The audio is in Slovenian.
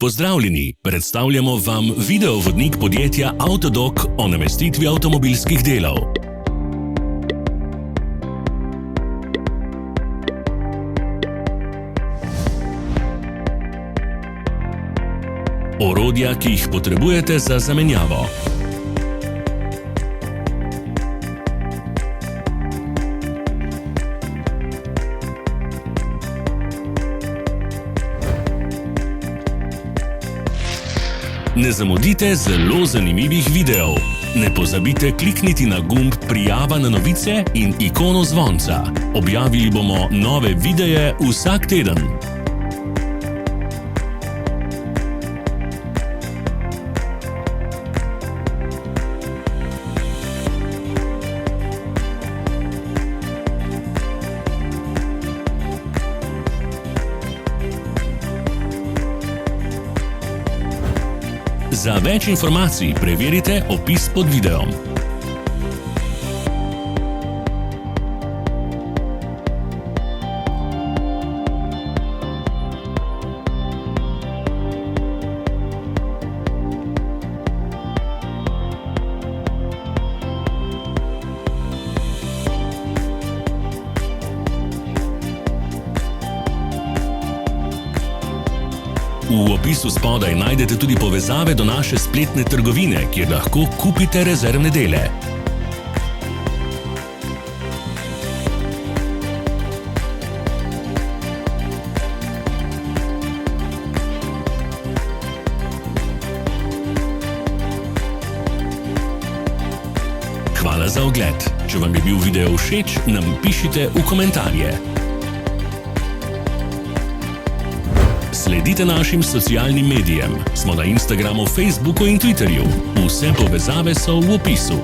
Pozdravljeni, predstavljamo vam videovodnik podjetja Autodoc o namestitvi avtomobilskih delov. Orodja, ki jih potrebujete za zamenjavo. Ne zamudite zelo zanimivih videov. Ne pozabite klikniti na gumb Prijava na novice in ikono zvonca. Objavili bomo nove videe vsak teden. Za več informacij preverite opis pod videom. V opisu spodaj najdete tudi povezave do naše spletne trgovine, kjer lahko kupite rezervne dele. Hvala za ogled. Če vam je bil video všeč, nam pišite v komentarje. Sledite našim socialnim medijem. Smo na Instagramu, Facebooku in Twitterju. Vse povezave so v opisu.